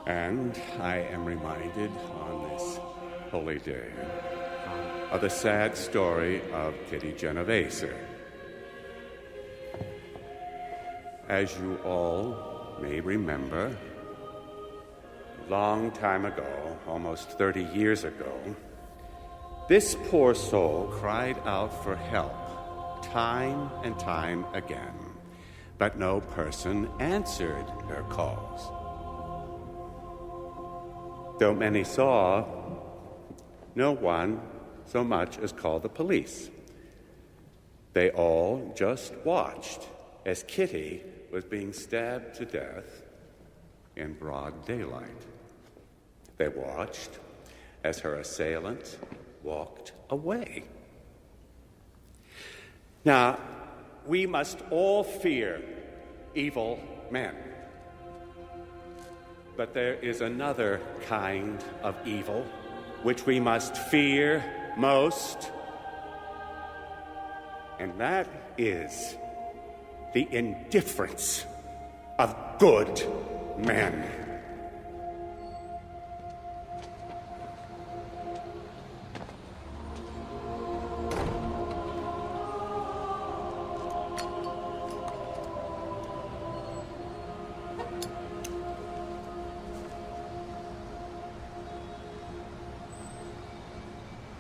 And I am reminded on this holy day of the sad story of Kitty Genovese. As you all may remember, a long time ago, almost 30 years ago, this poor soul cried out for help time and time again, but no person answered her calls. Though many saw, no one so much as called the police. They all just watched as Kitty was being stabbed to death in broad daylight. They watched as her assailant walked away. Now, we must all fear evil men. But there is another kind of evil which we must fear most, and that is the indifference of good men.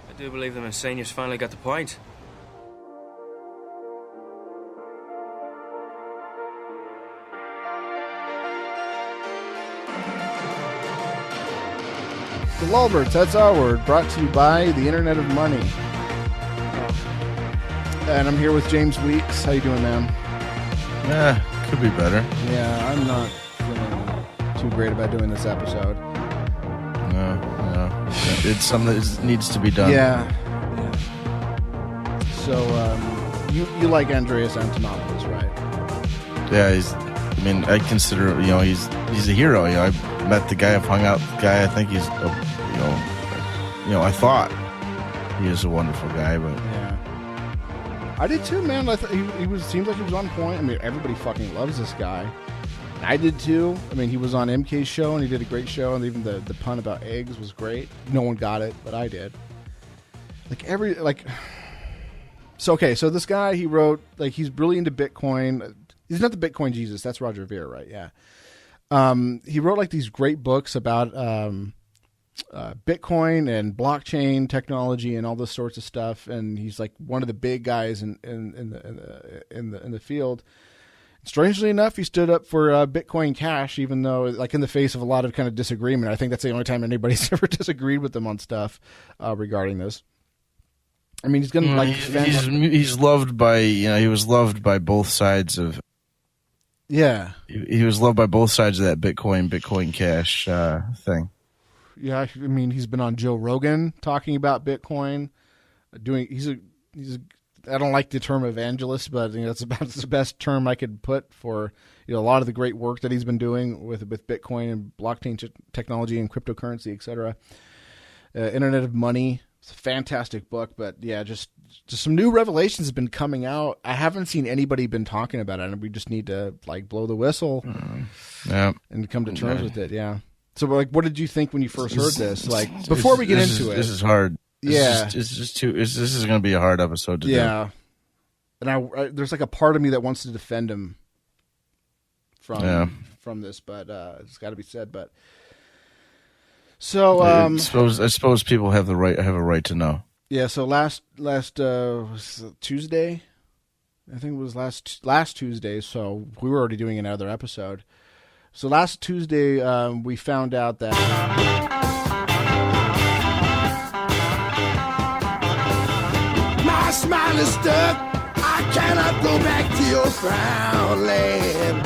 I do believe the Messenians finally got the point. The Lolberts, that's our word, brought to you by the Internet of Money. And I'm here with James Weeks. How you doing, man? Yeah, could be better. Yeah, I'm not feeling too great about doing this episode. No. It's something that needs to be done. Yeah. So, you like Andreas Antonopoulos, right? Yeah, I consider, he's a hero. I met the guy, I've hung out with the guy. I think he's, I thought he is a wonderful guy, but. Yeah. I did too, man. I thought seemed like he was on point. I mean, everybody fucking loves this guy. I did too. I mean, he was on MK's show and he did a great show, and even the pun about eggs was great. No one got it, but I did. So this guy, he wrote, he's really into Bitcoin. He's not the Bitcoin Jesus. That's Roger Ver, right? Yeah. He wrote these great books about Bitcoin and blockchain technology and all this sorts of stuff. And he's one of the big guys in the field. Strangely enough, he stood up for Bitcoin Cash, even though, in the face of a lot of kind of disagreement. I think that's the only time anybody's ever disagreed with him on stuff regarding this. I mean, he's going to he's loved by, he was loved by both sides of. Yeah. He was loved by both sides of that Bitcoin Cash thing. Yeah, I mean, he's been on Joe Rogan talking about Bitcoin. I don't like the term evangelist, but that's about the best term I could put for a lot of the great work that he's been doing with Bitcoin and blockchain technology and cryptocurrency, etc. Internet of Money. It's a fantastic book, but yeah, just some new revelations have been coming out. I haven't seen anybody been talking about it, and we just need to blow the whistle and come to terms with it. Yeah. So what did you think when you first heard this? Before we get into it, this is hard. Yeah, this is going to be a hard episode to do. Yeah, and there's a part of me that wants to defend him from this, but it's got to be said. But so I suppose people have a right to know. Yeah. So last Tuesday, I think it was last Tuesday. So we were already doing another episode. So last Tuesday, we found out that. My smile is stuck. I cannot go back to your Frownland.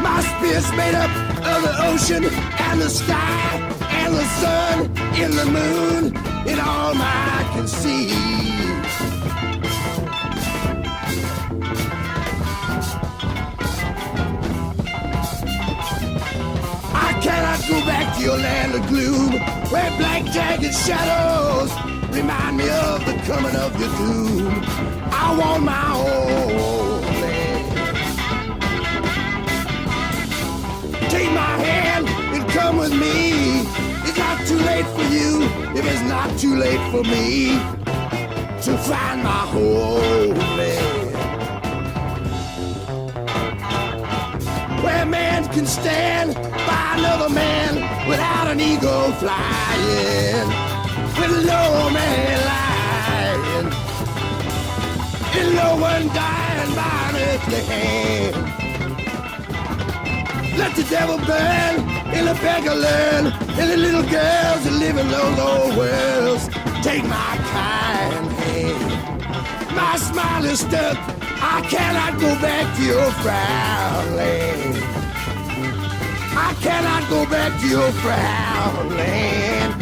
My spirit's made up of the ocean and the sky and the sun and the moon and all I can see. I cannot go back to your land of gloom where black jagged shadows remind me of the coming of your doom. I want my own land. Take my hand too late for me to find my homeland, where man can stand by another man without an ego flying, with no man lying, and no one dying by an earthly hand. Let the devil burn, and the beggar learn, and the little girls that live in those old worlds take my kind hand. My smile is stuck, I cannot go back to your Frownland. I cannot go back to your Frownland.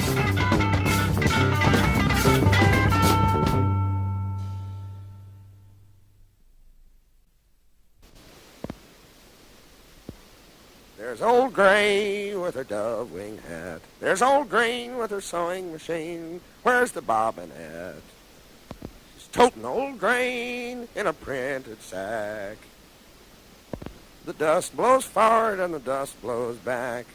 There's old Gray with her dove-wing hat. There's old Green with her sewing machine. Where's the bobbin at? She's toting old Grain in a printed sack. The dust blows forward and the dust blows back,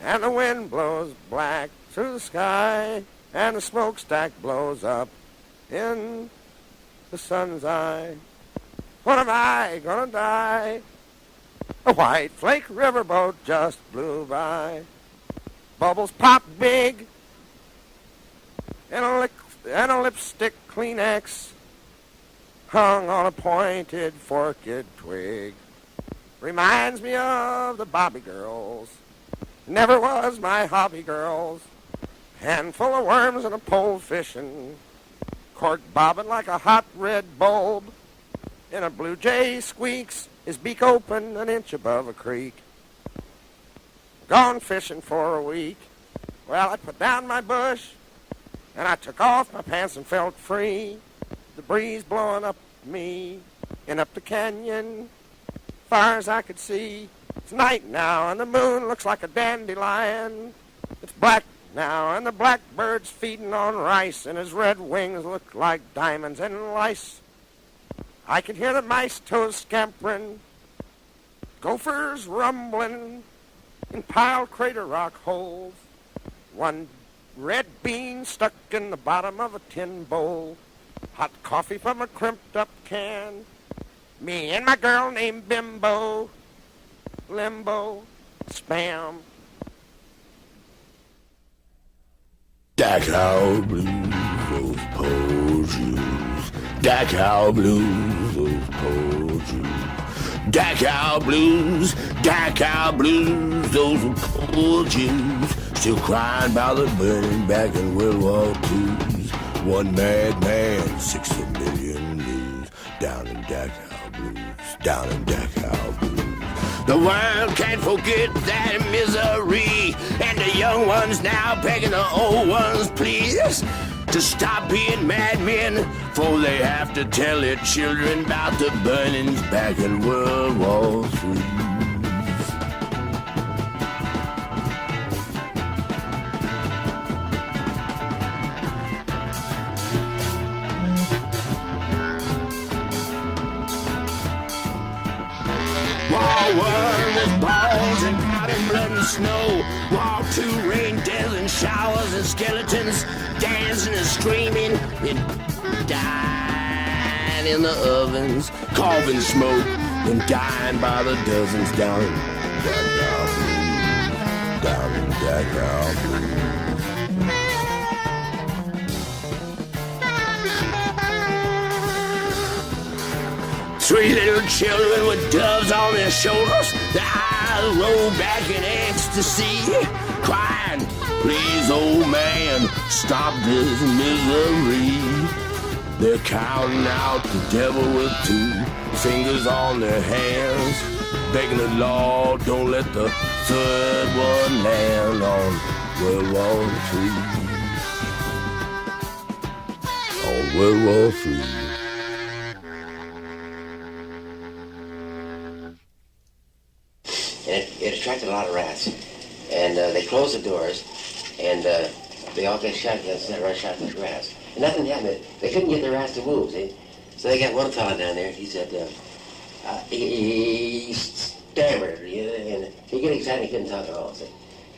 and the wind blows black through the sky, and the smokestack blows up in the sun's eye. When am I gonna die? A white flake riverboat just blew by. Bubbles pop big, and a lipstick Kleenex hung on a pointed forked twig. Reminds me of the Bobby girls. Never was my hobby girls. Handful of worms and a pole fishing. Cork bobbing like a hot red bulb. And a blue jay squeaks, his beak open an inch above a creek. Gone fishing for a week. Well, I put down my bush, and I took off my pants and felt free. The breeze blowing up me and up the canyon, far as I could see. It's night now, and the moon looks like a dandelion. It's black now, and the blackbird's feeding on rice, and his red wings look like diamonds and lice. I can hear the mice toes scampering, gophers rumbling in piled crater rock holes. One red bean stuck in the bottom of a tin bowl. Hot coffee from a crimped up can. Me and my girl named Bimbo. Limbo. Spam. Dachau blues, those poor Jews. Dachau blues, those poor Jews. Dachau blues, those poor Jews. Still crying about the burning back in World War II's. One mad man, 60 million news. Down in Dachau blues, down in Dachau blues. The world can't forget that misery, and the young ones now begging the old ones, please, to stop being madmen, for they have to tell their children about the burnings back in World War III. War with balls and powder, blood and snow. War II, rain, death and showers and skeletons dancing and screaming and dying in the ovens, carving smoke and dying by the dozens down in Dachau blues, down in Dachau blues. Three little children with doves on their shoulders, their eyes roll back in ecstasy, crying, please, old man, stop this misery. They're counting out the devil with two fingers on their hands, begging the Lord, don't let the third one land on World War III. On World War III. And it attracted a lot of rats. And they closed the doors, and they all got shotguns and run shot at the rats. And nothing happened. They couldn't get the rats to move, see? So they got one fellow down there, he said, he stammered, and he got excited, he couldn't talk at all, see?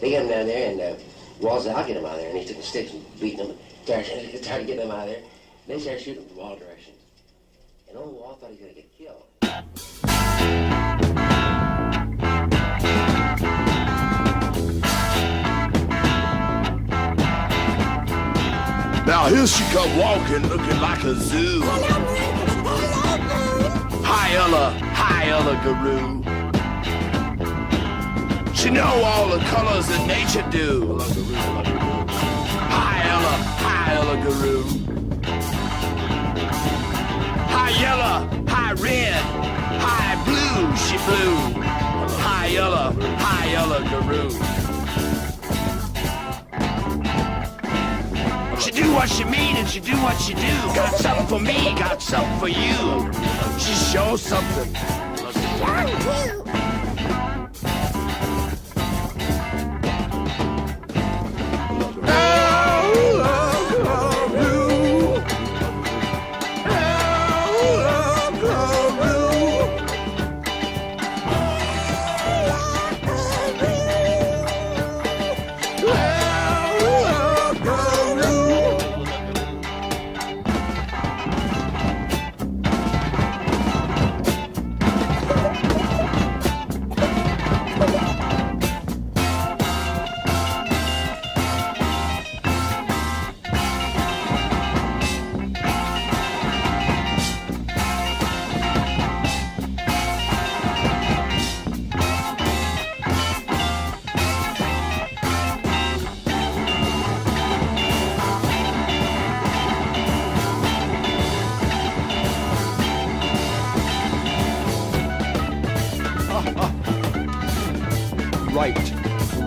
They got him down there, and Walls out, get them out of there, and he took the sticks and beating them, started getting them out of there. They started shooting from all directions. And old Wall thought he was going to get killed. Now here she come walking, looking like a zoo. Hi Ella Guru. She know all the colors that nature do. Hi Ella Guru. Hi yellow, hi red, hi blue, she flew. Hi Ella Guru. She do what she mean and she do what she do. Got something for me, got something for you. She shows something.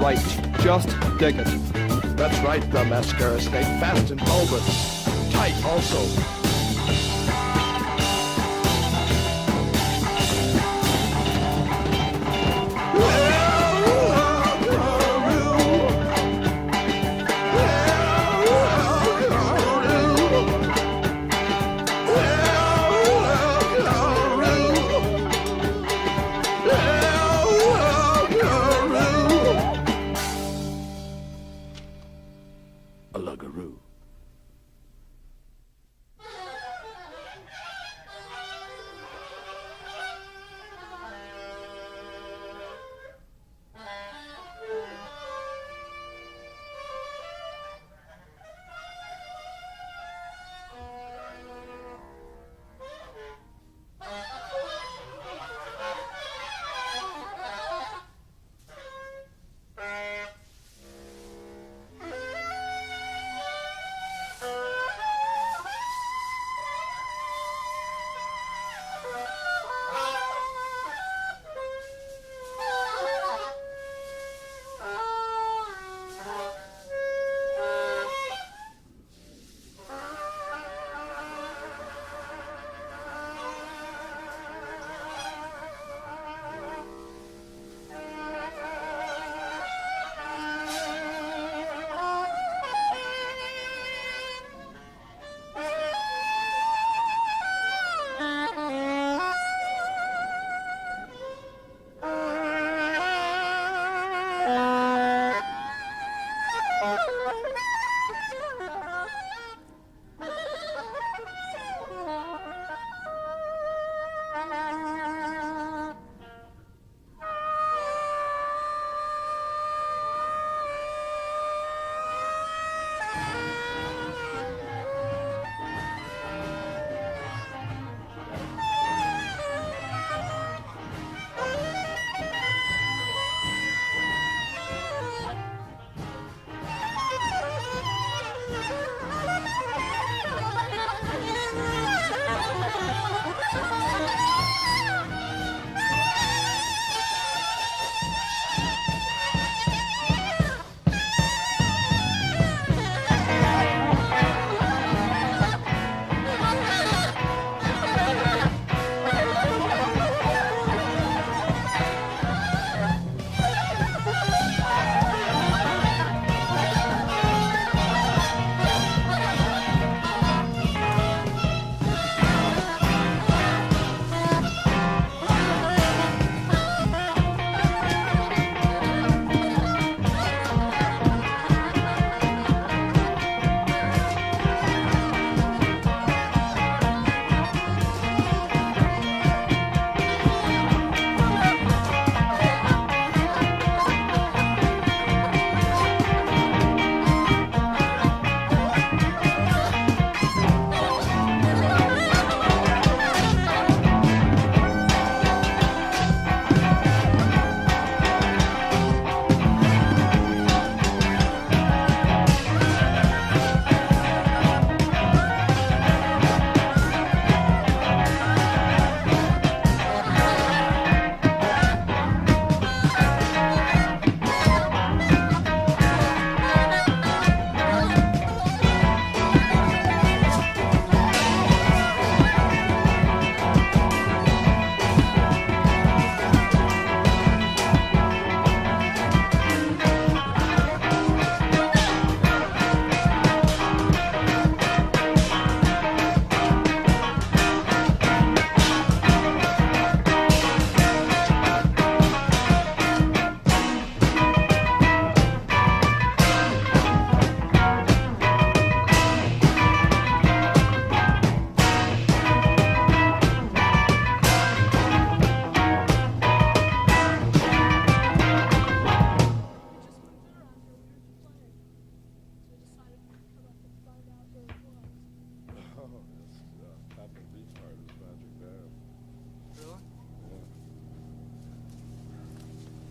Right, just dig it. That's right, the mascara snake, fast and bulbous. Tight also.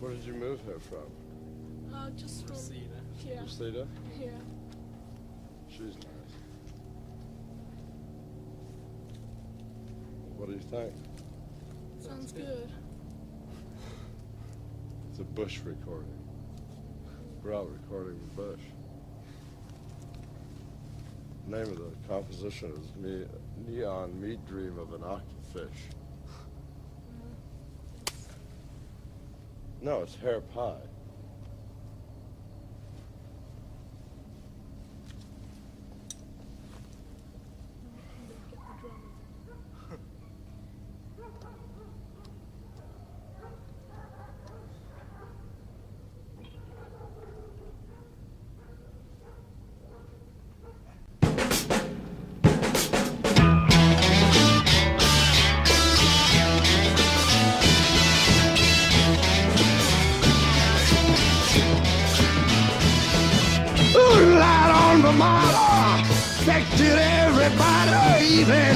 Where did you move here from? Just from here. Reseda? Yeah. She's nice. What do you think? Sounds good. It's a Bush recording. We're out recording with Bush. The name of the composition is Neon Meat Dream of an Octofish. No, it's Hair Pie. Affected everybody, even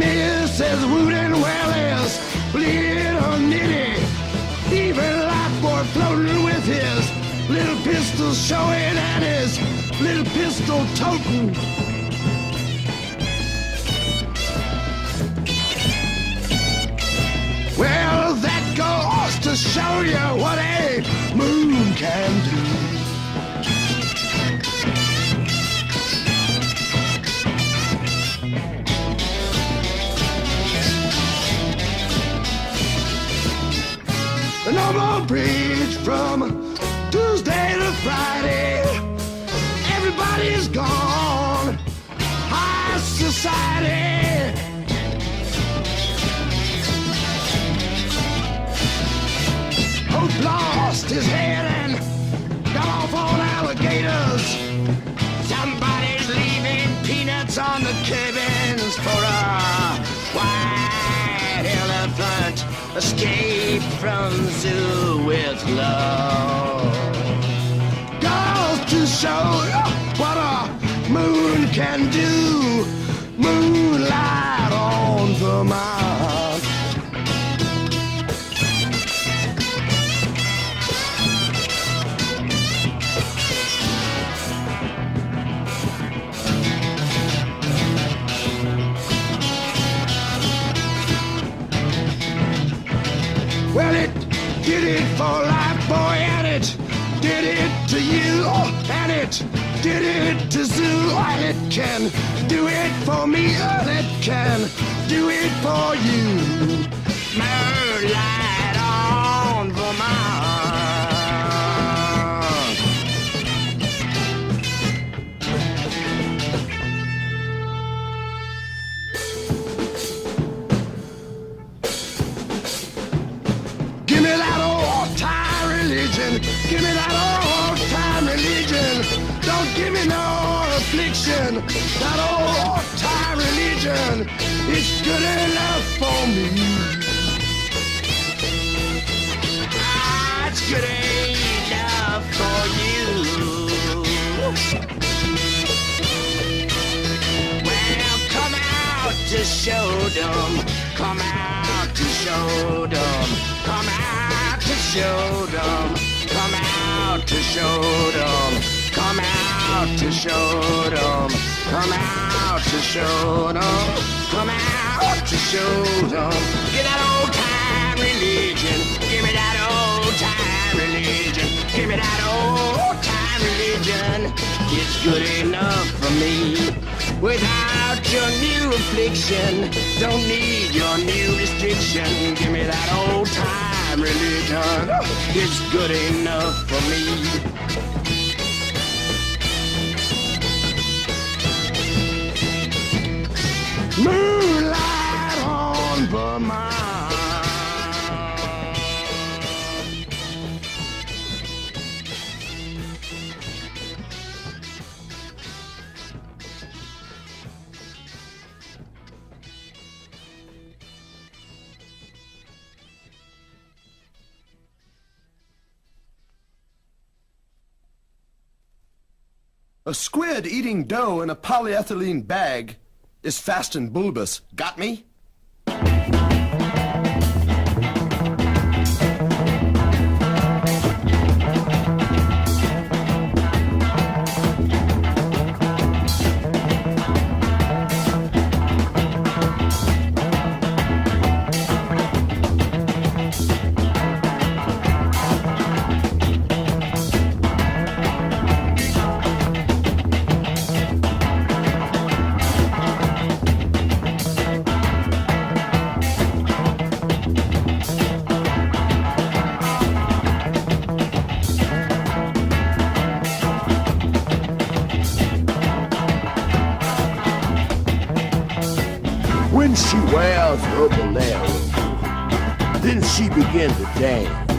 Mrs. Wooden Welles, little Nitty, even Lifeboy floating with his little pistol showing and his little pistol toting. Well, that goes to show you what a moon can do. No more bridge from Tuesday to Friday. Everybody's gone. High society. Hope lost his head and got off on alligators. Somebody's leaving peanuts on the cabins for a white elephant. Escape from zoo with love. Goes to show what a moon can do. Moonlight on Vermont. Well, it did it for life, boy, and it did it to you, and it did it to Zoo, and it can do it for me, and it can do it for you. Moonlight on Vermont. Give me that old-time religion. Give me that old-time religion. Don't give me no affliction. That old-time religion is good enough for me. Ah, it's good enough for you. Well, come out to Showdom. Come out to Showdom. Come out to Showdom. Come out to Showdom. Come out to Showdom. Come out to Showdom. Come out to Showdom. Get that old time religion. Give me that old time religion. Give me that old time religion. It's good enough for me. Without your new affliction, don't need your new restriction. Give me that old time religion. It's good enough for me. Moonlight on Vermont. A squid eating dough in a polyethylene bag is fast and bulbous. Got me? wears her bolero. Then she began to dance.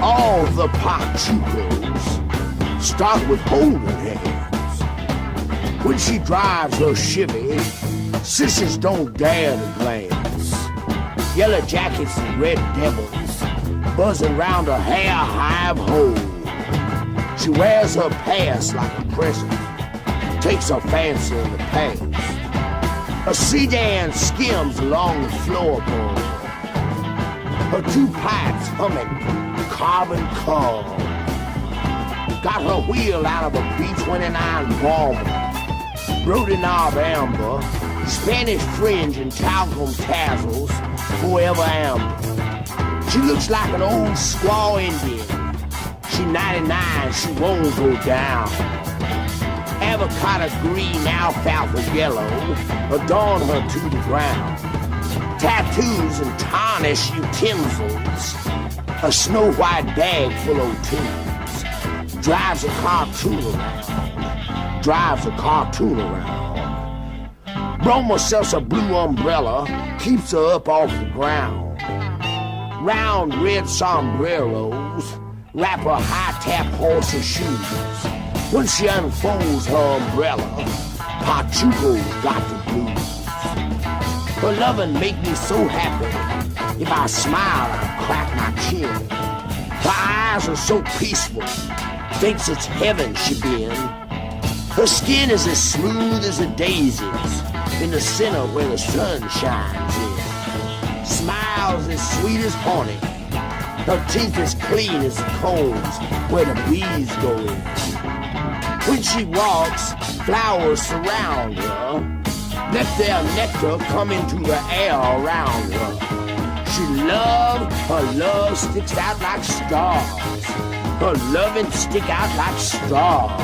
All the pachucos start with holding hands. When she drives her Chevy, sissies don't dare to glance. Yellow jackets and red devils buzzing round her hair hive hole. She wears her past like a present, takes her fancy in the past. A sedan skims along the floorboard, her two pipes humming carbon cob. Got her wheel out of a B-29 bomber, Brody knob amber, Spanish fringe and talcum tassels, forever amber. She looks like an old squaw Indian. She 99, she won't go down. Avocado green, alfalfa yellow adorn her to the ground. Tattoos and tarnished utensils, a snow white bag full of tunes. Drives a cartoon around. Broma sells a blue umbrella, keeps her up off the ground. Round red sombreros wrap her high-tap horse's shoes. When she unfolds her umbrella, Pachuco's got the blues. Her lovin' make me so happy. If I smile, I crack my chin. Her eyes are so peaceful, thinks it's heaven she been. Her skin is as smooth as the daisies in the center where the sun shines in. Smiles as sweet as honey. Her teeth as clean as the combs where the bees go in. When she walks, flowers surround her. Let their nectar come into the air around her. Her love sticks out like stars. Her loving stick out like stars.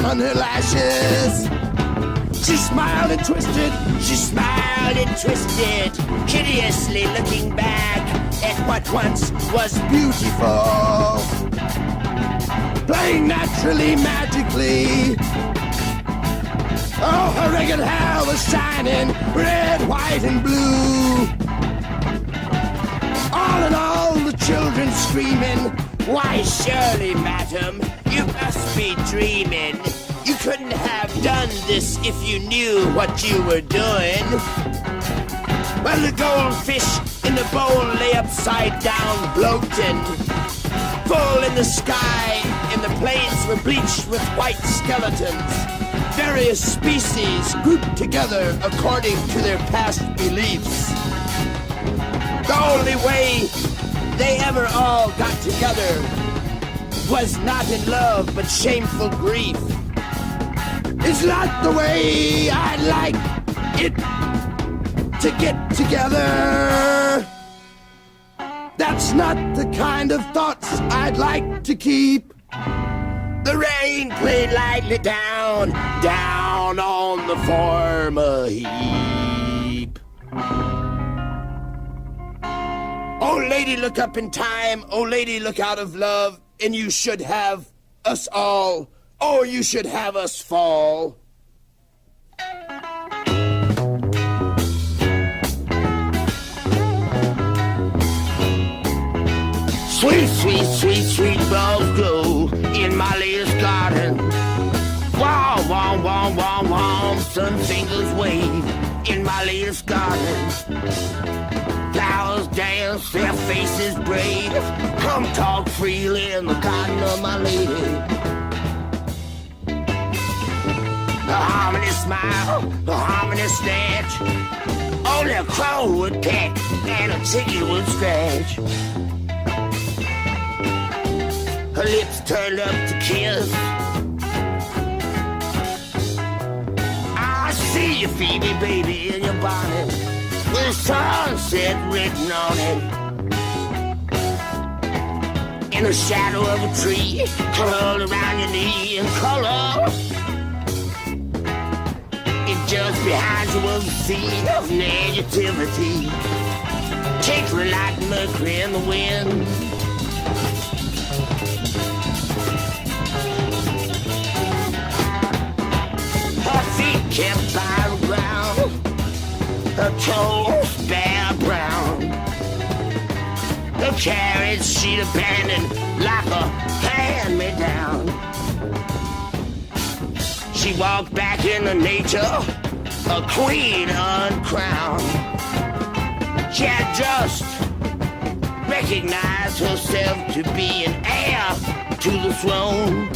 On her lashes. She smiled and twisted, hideously looking back at what once was beautiful. Playing naturally, magically. Oh, her ragged hair was shining, red, white, and blue. All in all, the children screaming, "Why, surely, madam, you must be dreaming. You couldn't have done this if you knew what you were doing." Well, the goldfish in the bowl lay upside down, bloated. Full in the sky, and the plains were bleached with white skeletons. Various species grouped together according to their past beliefs. The only way they ever all got together was not in love but shameful grief. It's not the way I'd like it to get together. That's not the kind of thoughts I'd like to keep. The rain played lightly down, down on the former heap. Oh, lady, look up in time. Oh, lady, look out of love. And you should have us all, or you should have us fall. Sweet, sweet, sweet, sweet bulbs glow in my latest garden. Wom, wom, wom, wom, wom, sun fingers wave in my latest garden. Flowers dance, their faces brave. Come talk freely in the garden of my lady. The harmony smile, the harmony snatch. Only a crow would peck and a chicken would scratch. Her lips turned up to kiss. I see you, Phoebe, baby, in your bonnet, with sunset written on it. In the shadow of a tree, curled around your knee in color. And just behind you was a sea of negativity, tinkling like mercury in the wind. Kept by the ground, her toes bare brown. The carriage she'd abandoned like a hand-me-down. She walked back into nature, a queen uncrowned. She had just recognized herself to be an heir to the throne.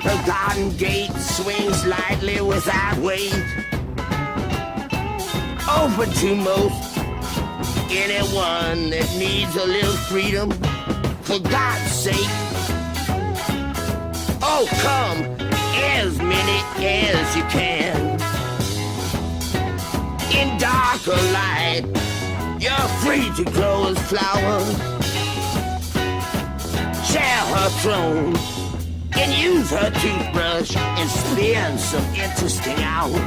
The garden gate swings lightly without weight, open to most anyone that needs a little freedom, for God's sake. Oh, come, as many as you can. In dark or light, you're free to grow as flowers. Share her throne and use her toothbrush and spend some interesting hours.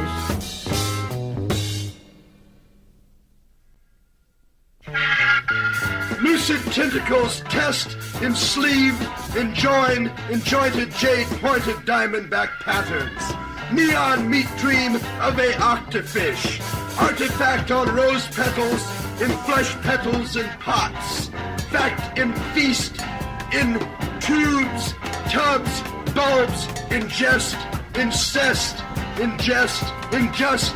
Lucid tentacles test in sleeve, in join, in jointed jade pointed diamondback patterns. Neon meat dream of a octofish. Artifact on rose petals, in flesh petals and pots. Fact in feast, in tubes, tubs, bulbs, ingest, incest, ingest, injust,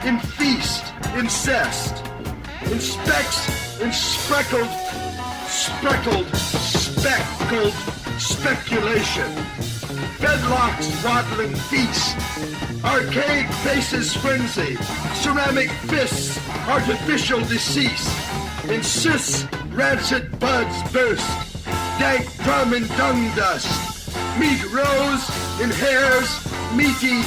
in feast, incest. In specks, in speckled, speculation. Bedlocks waddling feast. Archaic faces frenzy. Ceramic fists, artificial decease. In cis, rancid buds burst. Dank drum and dung dust. Meat rose in hairs, meaty.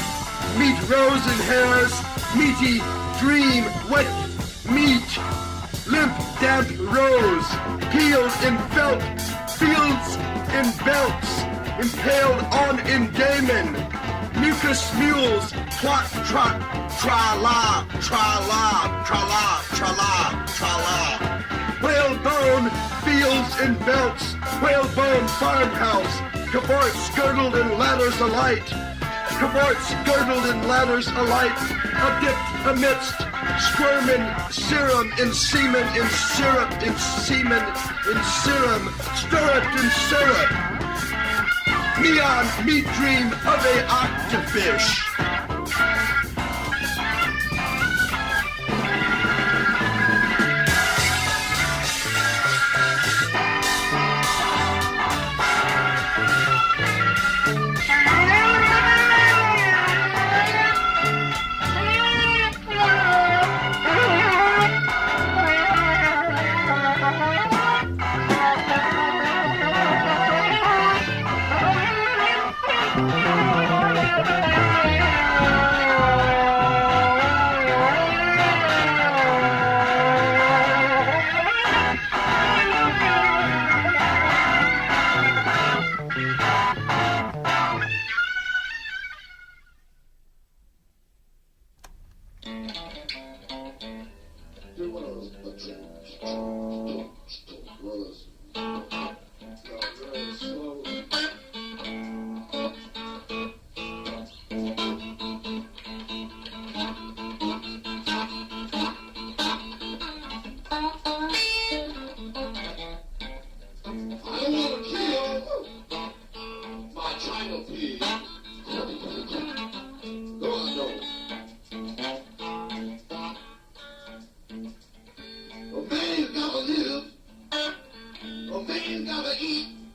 Meat rose in hairs, meaty. Dream, wet meat. Limp, damp rose, peeled in felt, fields in belts, impaled on in daemon, mucus mules, trot, trot, tra-la, tra-la, tra-la, tra-la, tra-la. Whalebone, fields in belts, whalebone farmhouse, cavorts girdled in ladders alight, cavorts girdled in ladders alight, adipped amidst squirming serum in semen in syrup in semen in serum, stirrup in syrup. Neon meat dream of a octofish.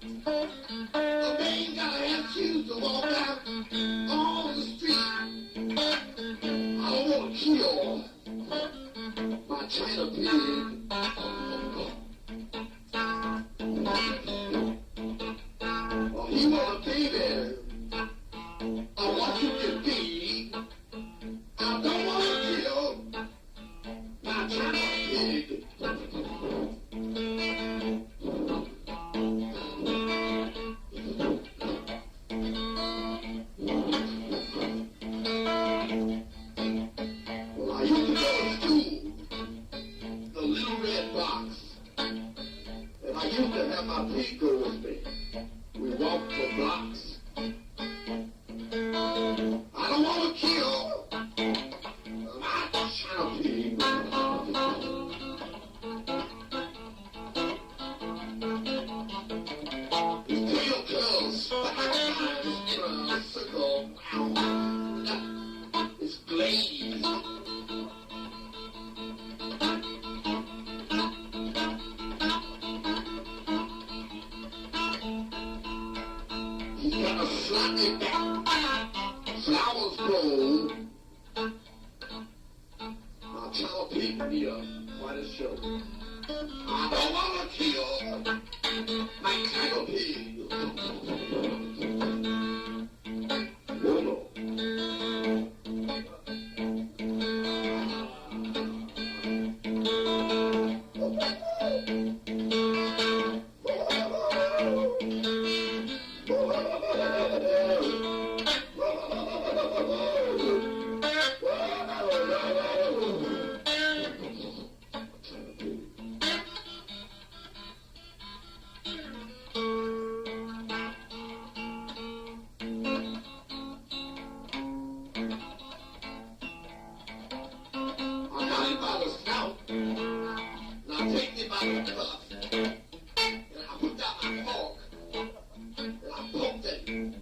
A man gotta have shoes to walk out on the street. I don't want to kill my China pig. Well, he want a baby. I want you to be. I don't want to kill my China pig. Well, I used to go to school, the little red box, and I used to have my pig go with me. We walked the blocks. I don't want to kill my China pig. His tail curls 5 times in a circle. It's glazed. He's got a slightly back. Flowers grow. My child pig need quite a show. I don't want to kill my tiger pig. No, no. I got him by the snout, and I take him by the cuff, and I put down my fork, and I poked him.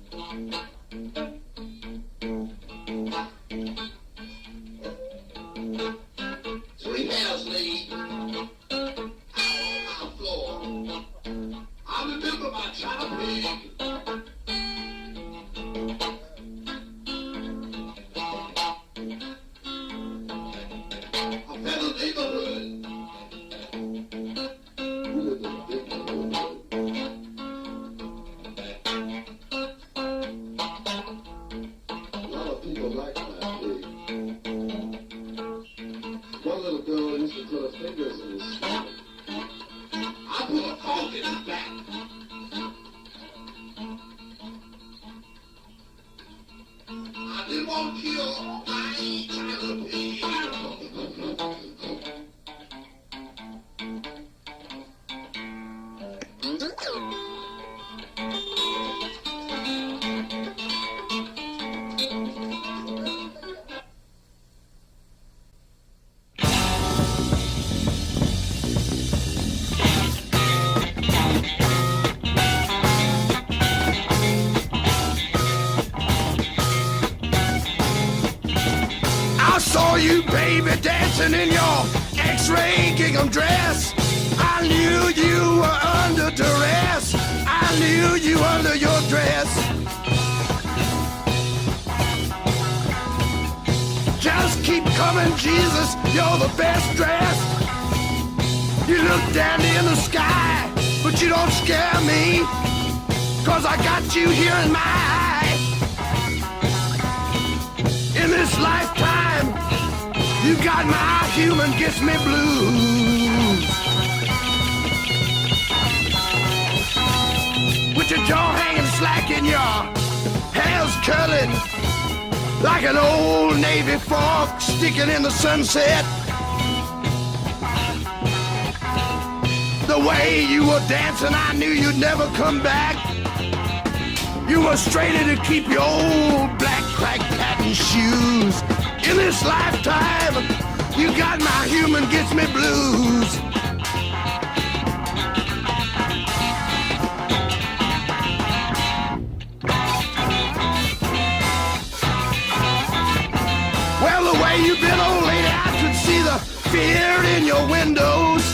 3 hairs laid out on my floor. I remember my China pig. A better neighborhood. We lived in a big neighborhood. A lot of people like my pig. One little girl used to put her fingers in his stomach. I put a cork in his back. I didn't want to kill my China pig. I saw you, baby, dancing in your X-ray gingham dress. I knew you were under duress. I knew you under your dress. Just keep coming, Jesus, you're the best dressed. You look dandy in the sky, but you don't scare me, 'cause I got you here in my eye. In this lifetime, you got my human gets me blues. With your jaw hanging slack and your hair's curling like an old Navy fork sticking in the sunset. The way you were dancing, I knew you'd never come back. You were straighter to keep your old black crack patent shoes. In this lifetime, you got my human gets me blues. Well, the way you've been, old lady, I could see the fear in your windows,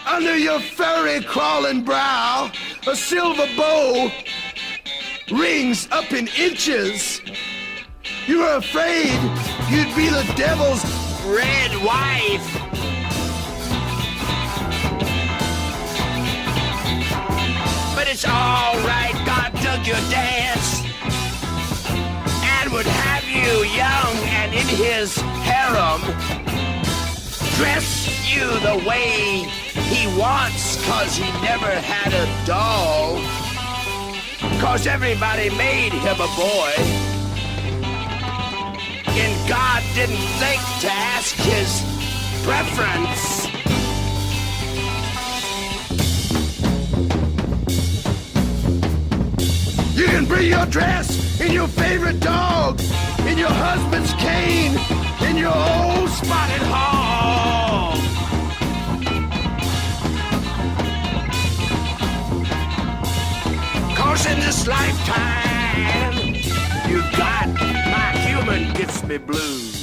under your furry crawling brow. a silver bow, rings up in inches. You were afraid you'd be the devil's red wife. But it's all right, God dug your dance and would have you young and in his harem. Dress you the way he wants, 'cause he never had a doll. 'Cause everybody made him a boy. And God didn't think to ask his preference. You can bring your dress in your favorite dog, in your husband's cane, in your old spotted hog. Cause in this lifetime, you got my human gives me blues.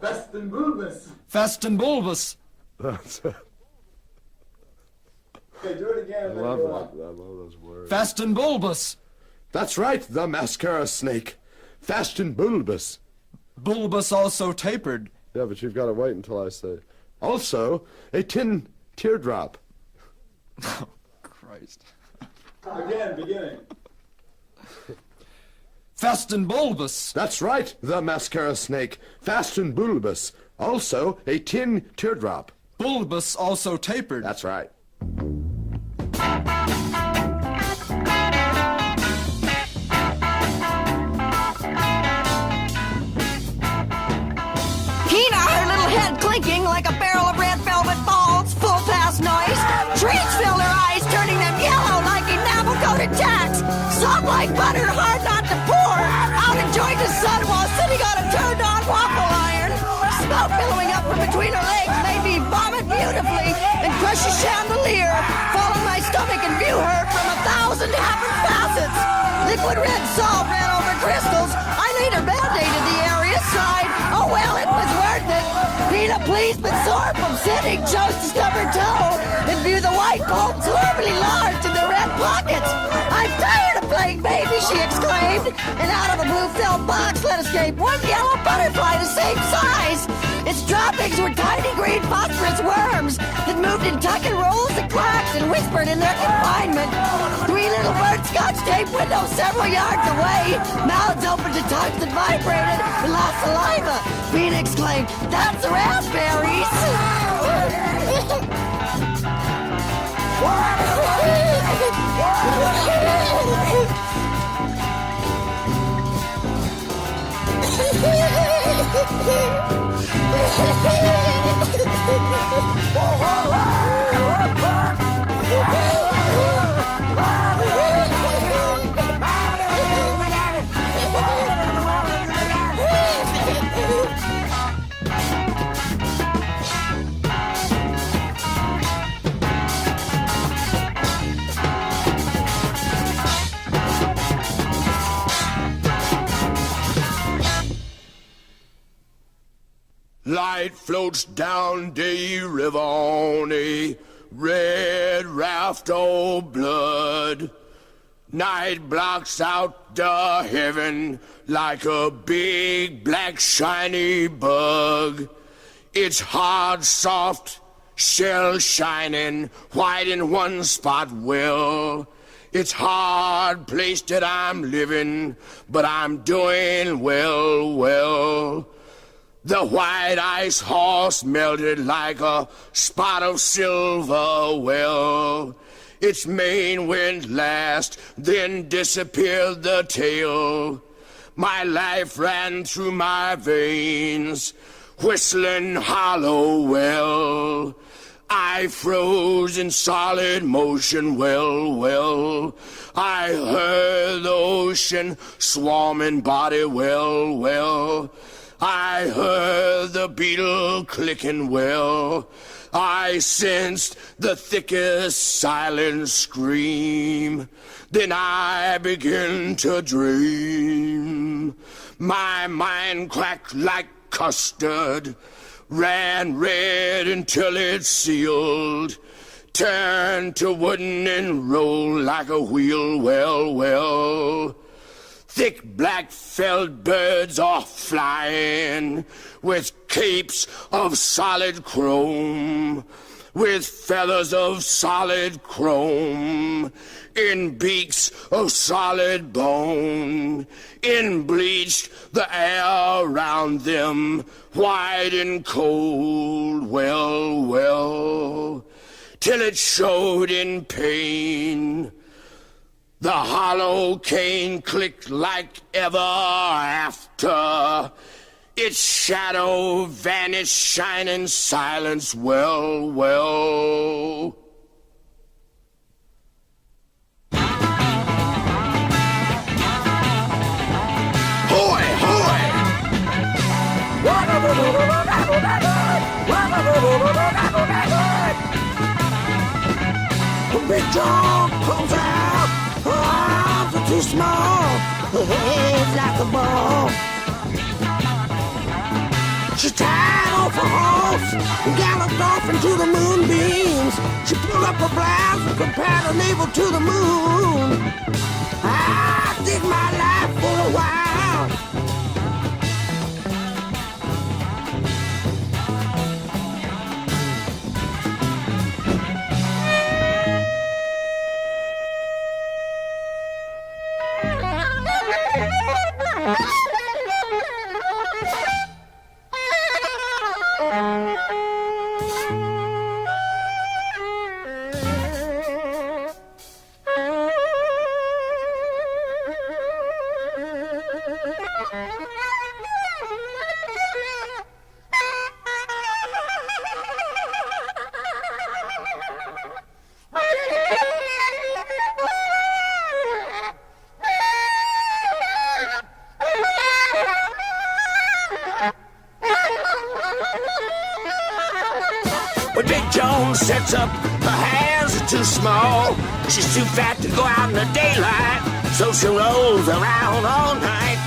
Fast and bulbous. Fast and bulbous. That's it. Okay, do it again. I love those words. Fast and bulbous. That's right, the mascara snake. Fast and bulbous. Bulbous also tapered. Yeah, but you've got to wait until I say. Also, a tin teardrop. Oh, Christ. Again, beginning. Fast and bulbous. That's right, the mascara snake. Fast and bulbous. Also, a tin teardrop. Bulbous also tapered. That's right. Tina, her little head clinking like a barrel of red velvet balls, full past noise. Treats filled her eyes, turning them yellow like enamel-coated tacks. Soft like butter, hard not to pour. Out enjoying the sun while sitting on a turned-on waffle iron. Smoke billowing up from between her legs made me vomit beautifully and crush a chandelier. Fall on my stomach and view her from 1,000 different facets. Liquid red salt ran over crystals. I later band-aided the area, sighed. Oh well, it was worth it. Peter, pleased but sore from sitting, chose to stub her toe and view the white bulbs horribly large in the red pockets. I'm tired of playing baby, she exclaimed, and out of a blue felt box let escape one yellow butterfly the same size. Its droppings were tiny green phosphorus worms that moved in tuck and rolls and quacked and whispered in their confinement. Three little birds scotch tape windows several yards away, mouths open to tongues that vibrated and lost saliva. Bean exclaimed, "That's raspberries!" Light floats down the river on a red raft of blood. Night blocks out the heaven like a big black shiny bug. It's hard, soft, shell shining, white in one spot well. It's hard place that I'm living, but I'm doing well. The white ice horse melted like a spot of silver well. Its mane went last, then disappeared the tail. My life ran through my veins, whistling hollow well. I froze in solid motion, well. I heard the ocean swarming body, well. I heard the beetle clicking well. I sensed the thickest silent scream. Then I began to dream. My mind cracked like custard, ran red until it sealed, turned to wooden and rolled like a wheel, well. Thick black felled birds are flying with capes of solid chrome, with feathers of solid chrome, in beaks of solid bone, in bleached the air around them, white and cold, well, till it showed in pain. The hollow cane clicked like ever after. Its shadow vanished, shining silence, well. Hoy, hoy! Big dog comes out. Arms are too small, the head's like a ball. She tied off her horse and galloped off into the moonbeams. She pulled up her blouse and compared her navel to the moon. I did my life for a while. When Big Joan sets up, her hands are too small. She's too fat to go out in the daylight, so she rolls around all night.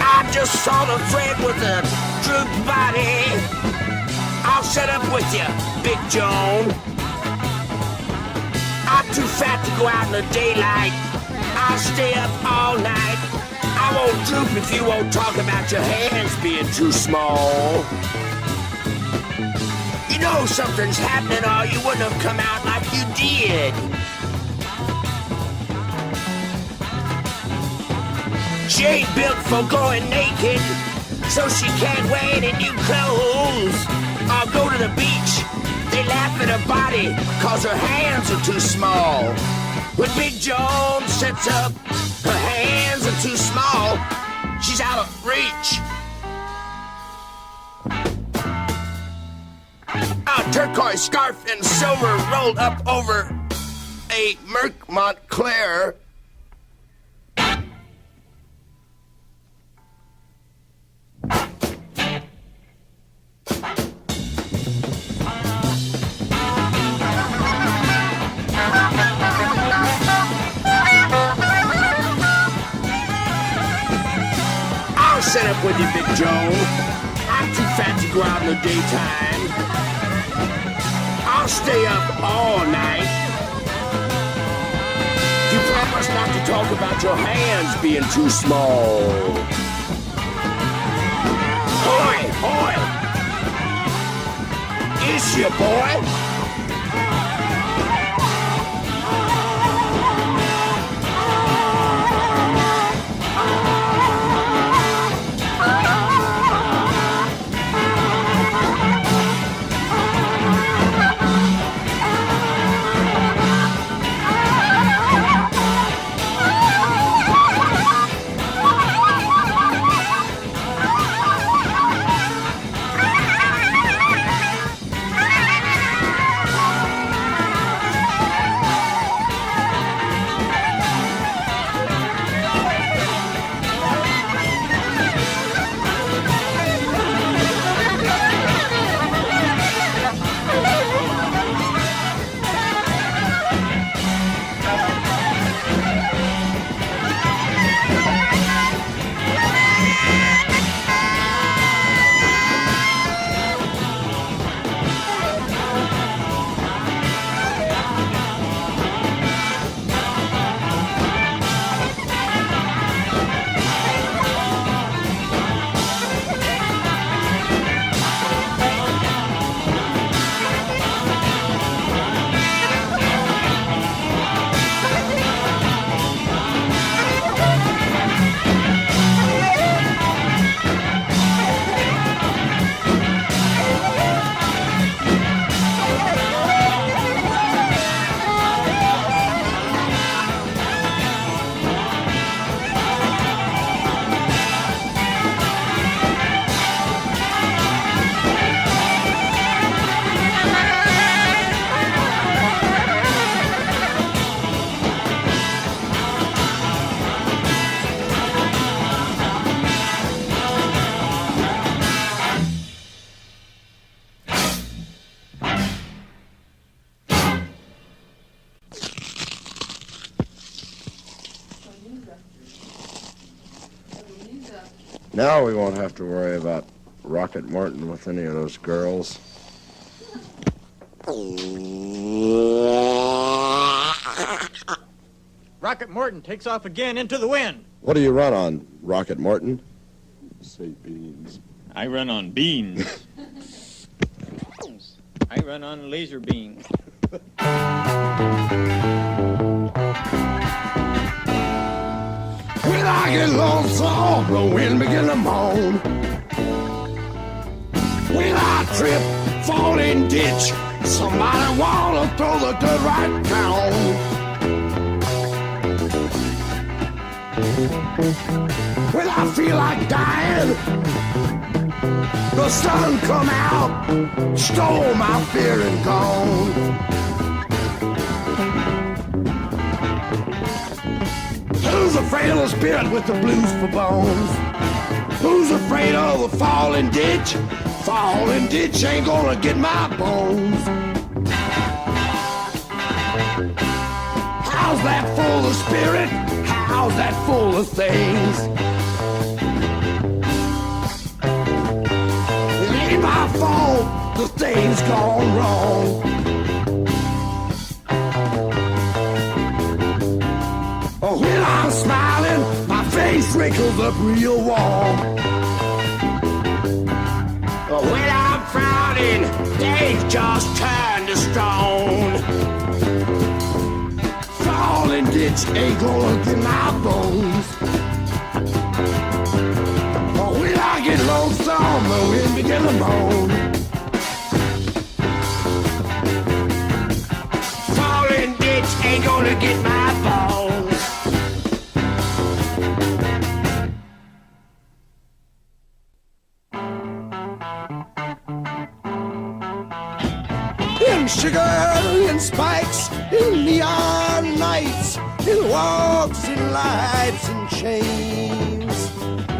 I just saw the thread with a drooped body. I'll set up with you, Big Joan. I'm too fat to go out in the daylight. I'll stay up all night. I won't droop if you won't talk about your hands being too small. You know something's happening or you wouldn't have come out like you did. She ain't built for going naked, so she can't wear any new clothes or go to the beach. They laugh at her body cause her hands are too small. When Big Joan sets up, her hands are too small. She's out of reach. A turquoise scarf and silver rolled up over a Merc Montclair. Set up with you, Big Joe. I'm too fat to go out in the daytime. I'll stay up all night. You promise not to talk about your hands being too small. Hoy, hoy! Is you, boy? Now we won't have to worry about Rocket Morton with any of those girls. Rocket Morton takes off again into the wind. What do you run on, Rocket Morton? Say beans. I run on beans. I run on laser beams. When I get lonesome, the wind begin to moan. When I trip, fall in ditch, somebody wanna throw the dirt right down. When I feel like dying, the sun come out, stole my fear and gone. Who's afraid of the spirit with the blues for bones? Who's afraid of the falling ditch? Falling ditch ain't gonna get my bones. How's that full of spirit? How's that full of things? It ain't my fault the thing's gone wrong. When I'm smiling, my face wrinkles up real warm. When I'm frowning, days just turn to stone. Falling ditch ain't gonna get my bones. When I get lonesome, the wind begin to moan. Falling ditch ain't gonna get my bones. In sugar, in spikes, in neon lights, in walks, in lights, and chains.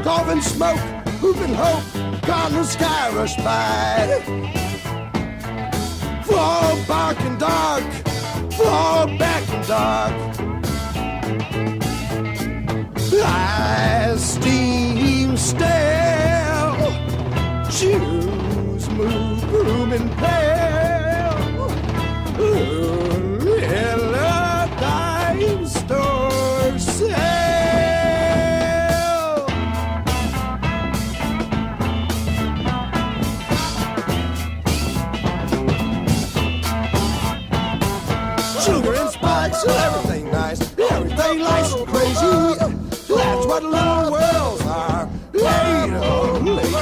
Carving smoke, hooping hope, gone the sky rush by. Fall back and dark, fall back and dark. Eyes steam stale, shoes move, broom and pale. Hello, dime store sale. Sugar and spikes, everything nice, everything nice and crazy. That's what little worlds are. Lady, oh, lady.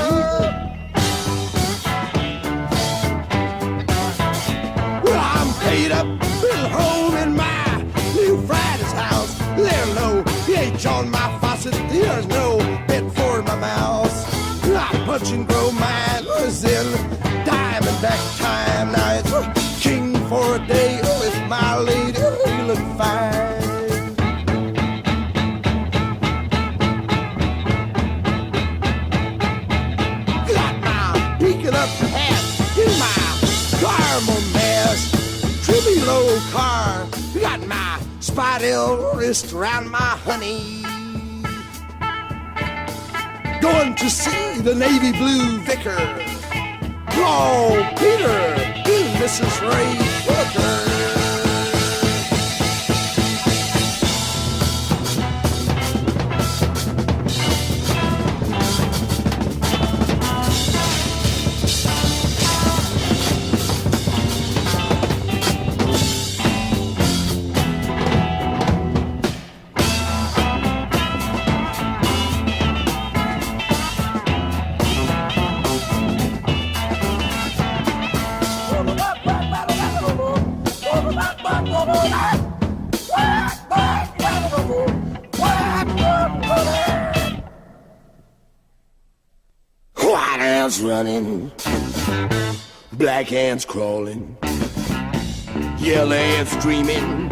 Paid up, been home in my new Friday's house. There's no pH on my faucet, there's no bed for my mouse. I punch and grow mine was in Diamondback time. Now it's king for a day with my lady feeling fine. Got my peeking up hat in my caramel mess. Trimmy low car, got my spidel wrist around my honey. Going to see the navy blue vicar. Oh, Peter, Mrs. Ray Booker. White ants running, black ants crawling, yellow ants dreaming,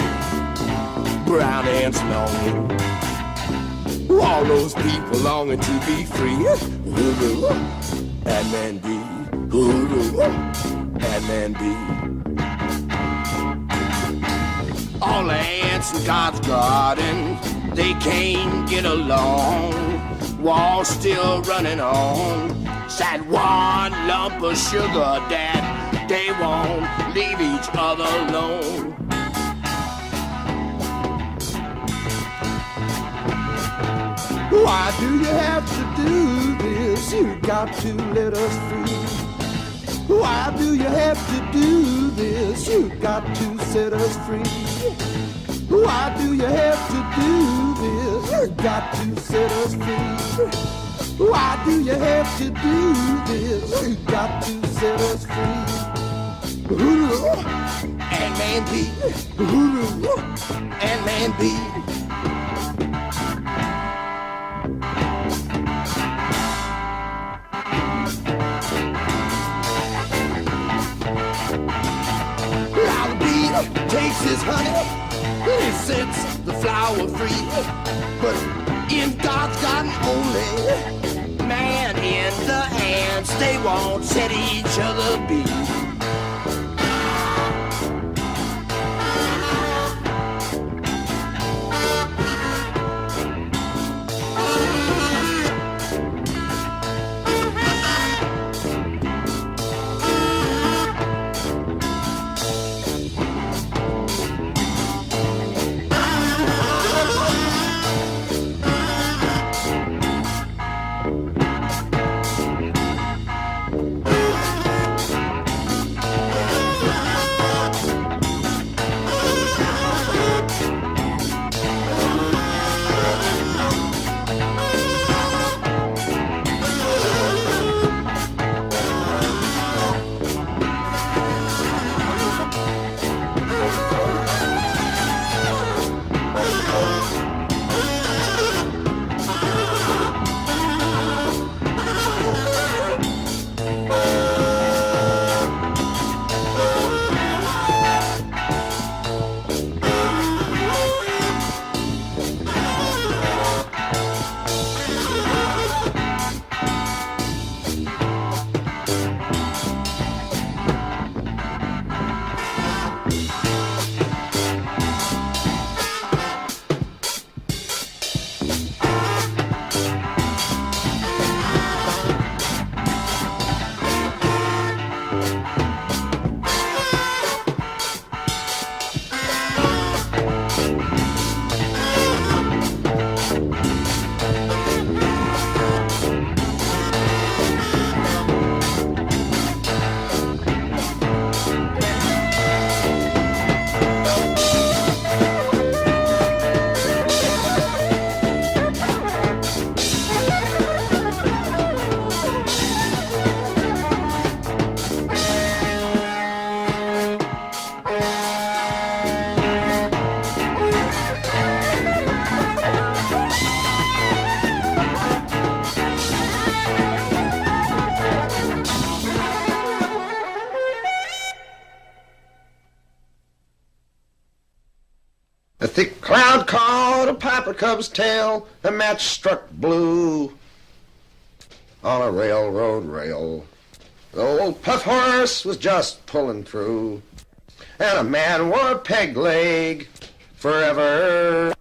brown ants longing. All those people longing to be free. Hoodoo, and then be. Hoodoo, and then be. All the ants in God's garden, they can't get along. Wall still running on. Said one lump of sugar that they won't leave each other alone. Why do you have to do this? You got to let us free. Why do you have to do this? You got to set us free. Why do you have to do this? You got to set us free. Why do you have to do this? You got to set us free. And man B, and man B. Takes his honey, he sets the flower free. But in God's garden only, man in the ants, they won't set each other be. A thick cloud caught a piper cub's tail, a match struck blue on a railroad rail. The old puff horse was just pulling through, and a man wore a peg leg forever.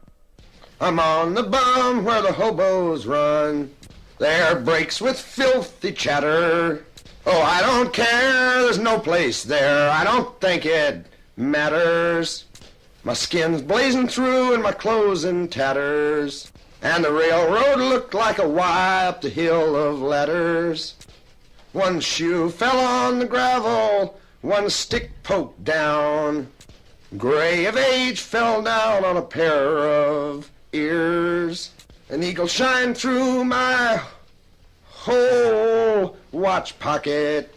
I'm on the bum where the hobos run, their breaks with filthy chatter. Oh, I don't care, there's no place there, I don't think it matters. My skin's blazing through and my clothes in tatters, and the railroad looked like a Y up the hill of ladders. One shoe fell on the gravel, one stick poked down. Gray of age fell down on a pair of ears. An eagle shined through my whole watch pocket.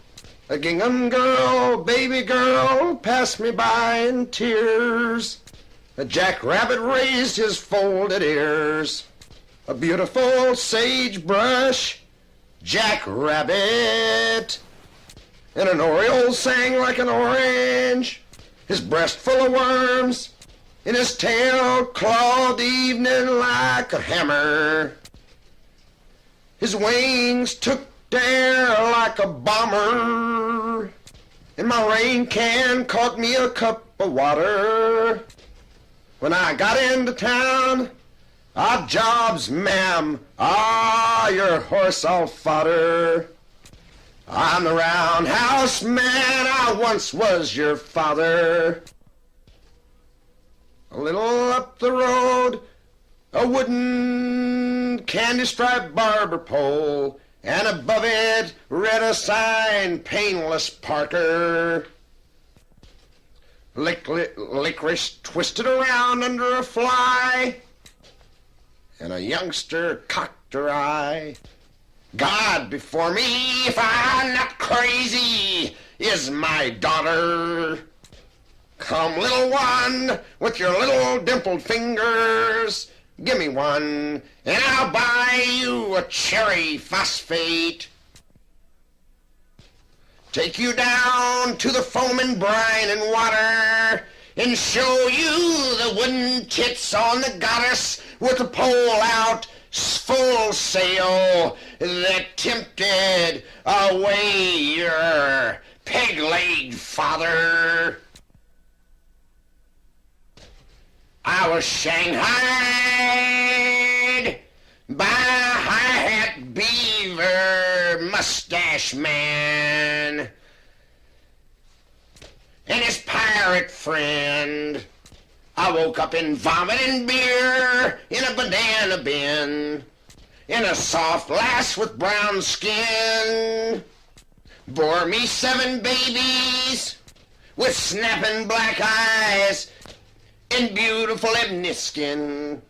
A gingham girl, baby girl, passed me by in tears. A jackrabbit raised his folded ears. A beautiful sagebrush jackrabbit. And an oriole sang like an orange, his breast full of worms, and his tail clawed the evening like a hammer. His wings took the air like a bomber, and my rain can caught me a cup of water. When I got into town, Odd jobs, ma'am. Ah, your horse all fodder. I'm the roundhouse man, I once was your father. A little up the road, a wooden candy-striped barber pole, and above it read a sign, Painless Parker. Licorice twisted around under a fly, and a youngster cocked her eye. God before me, if I'm not crazy, is my daughter. Come, little one, with your little dimpled fingers, give me one, and I'll buy you a cherry phosphate. Take you down to the foaming brine and water, and show you the wooden tits on the goddess with the pole out, full sail, that tempted away your peg-legged father. I was shanghaied by a high-hat beaver mustache man and his pirate friend. I woke up in vomit and beer in a banana bin, in a soft lass with brown skin. Bore me 7 babies with snapping black eyes and beautiful ebony skin.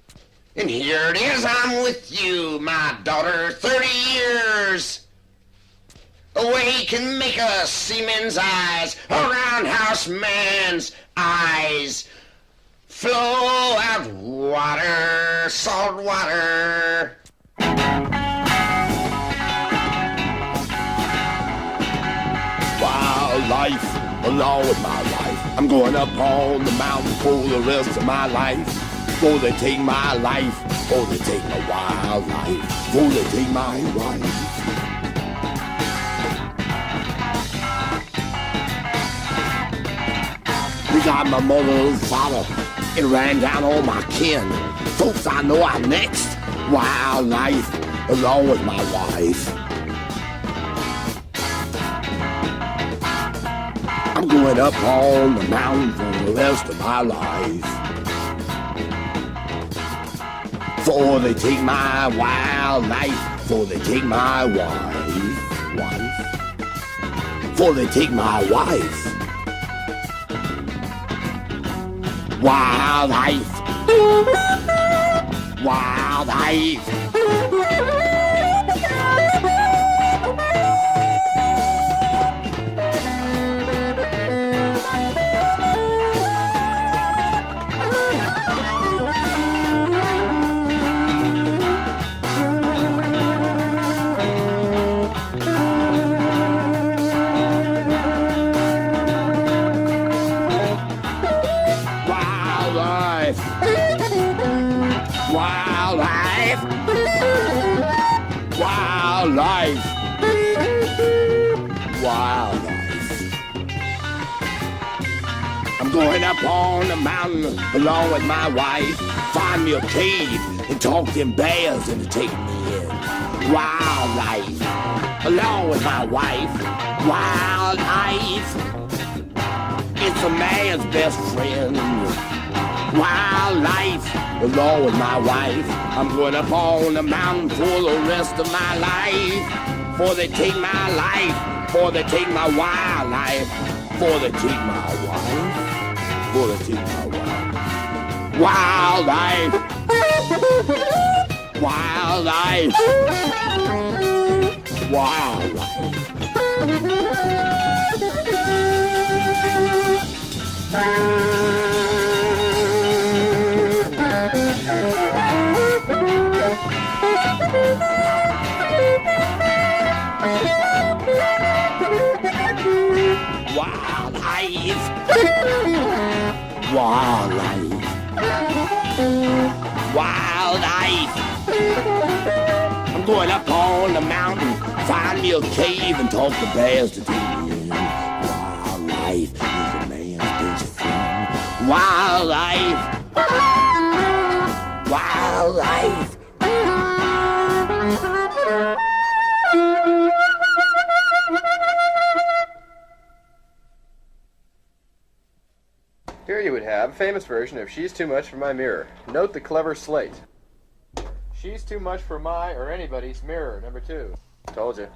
And here it is, I'm with you, my daughter, 30 years. Away can make a seaman's eyes, a roundhouse man's eyes. Flow out water, salt water. Wild life, along with my life. I'm going up on the mountain for the rest of my life. Before they take my life, before they take my wild life, before they take my wife. We got my mother and father. It ran down all my kin. Folks I know I'm next. Wild life, along with my wife. I'm going up on the mountain for the rest of my life. Before they take my wild life, before they take my wife. Before they take my wife. Wild life. Wild life. Wildlife. Wildlife. I'm going up on the mountain along with my wife. Find me a cave and talk them bears into taking me in. Wildlife. Along with my wife. Wildlife. It's a man's best friend. Wildlife. Along with my wife, I'm going up on the mountain for the rest of my life. Before they take my life, before they take my wild life, before they take my wife, before they take my wife. Wild life. Wild life. Wild life. Wild life. Wild life. Wild life. I'm going up on the mountain, find me a cave and talk to bears to take me in. Wild life is a man's best friend. Wild life. wildlife. Here you would have a famous version of She's Too Much for My Mirror. Note the clever slate. She's too much for my or anybody's mirror, number 2. Told you.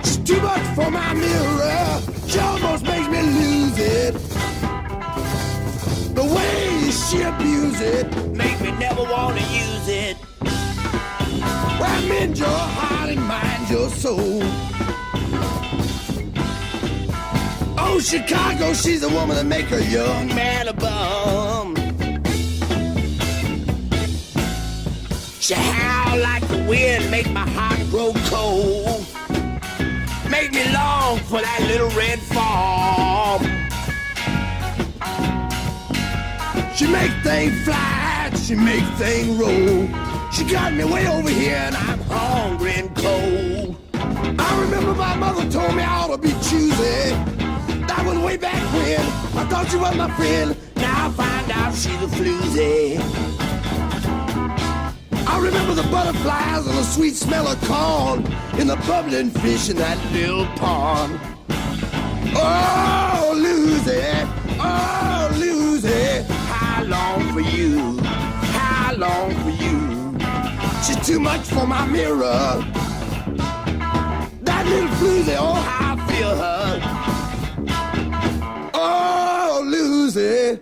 She's too much for my mirror. She almost makes me lose it. The way she abuse it make me never want to use it. Well, mend your heart and mind your soul. Oh, Chicago, she's a woman that make a young man a bum. She howl like the wind, make my heart grow cold. Make me long for that little red farm. She make things fly, she make things roll. She got me way over here and I'm hungry and cold. I remember my mother told me I ought to be choosy. That was way back when. I thought you was my friend. Now I find out she's a floozy. I remember the butterflies and the sweet smell of corn in the bubbling fish in that little pond. Oh, Lucy, how long for you? How long for you? She's too much for my mirror. That little floozy, oh, how I feel her. Oh, Lucy.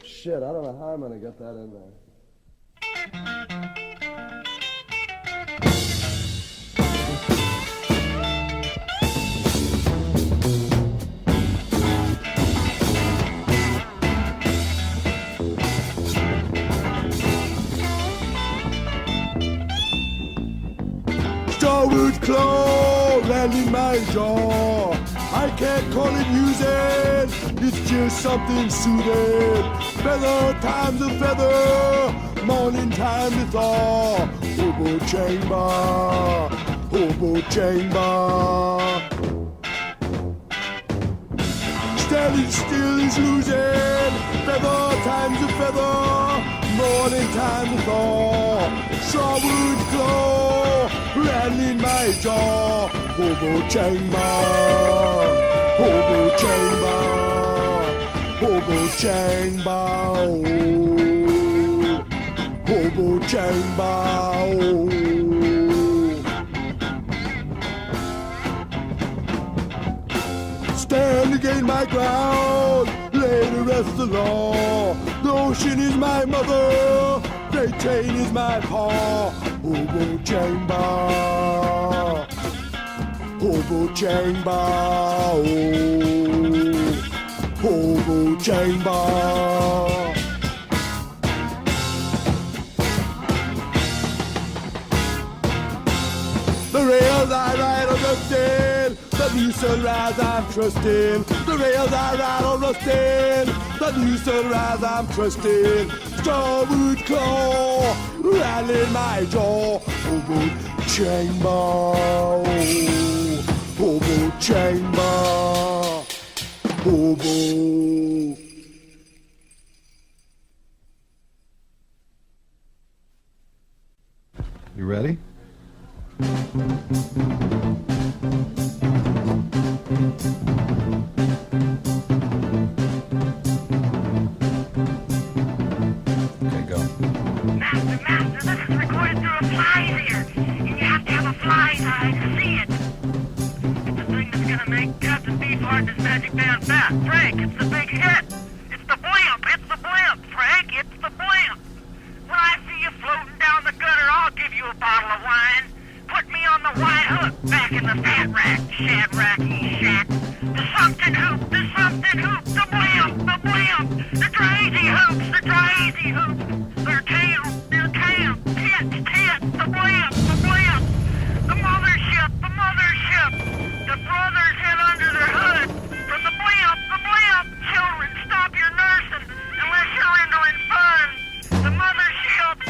Shit, I don't know how I'm gonna get that in there. Starwood claw landing my jaw. I can't call it music, it's just something soothing. Feather time's a feather, morning time to thaw. Hobo chamber, hobo chamber. Standing still is losing, feather time's a feather, morning time to thaw. Strawwood claw, landing my jaw. Hobo chamber, hobo chamber, hobo chamber, oh, hobo chamber. Oh. Stand against my ground, lay to rest the law. The ocean is my mother, great chain is my paw. Hobo chamber, hobo chamber, oh, hobo chamber. The rails I ride are rusted, the new sunrise I'm trusting. The rails I ride are rusted, the new sunrise I'm trusting. Starwood claw, rattling my jaw. Hobo chamber, oh, hobo chamber, hobo. You ready? Okay, go. Master, this is recorded through a fly's ear, and you have to have a fly's eye to see it. It's the thing that's gonna make Captain Beefheart and his magic band fat. Frank, it's the big hit. It's the blimp, Frank, it's the blimp. When I see you floating down the gutter, I'll give you a bottle of wine. Put me on the white hook, back in the fat rack, shadracky shack. The something hoop, the blimp, the crazy hoops, their tail, tit, the blimp, the mothership, the brothers head under their hood. From the blimp, children, stop your nursing, unless you're rendering fun. The mothership's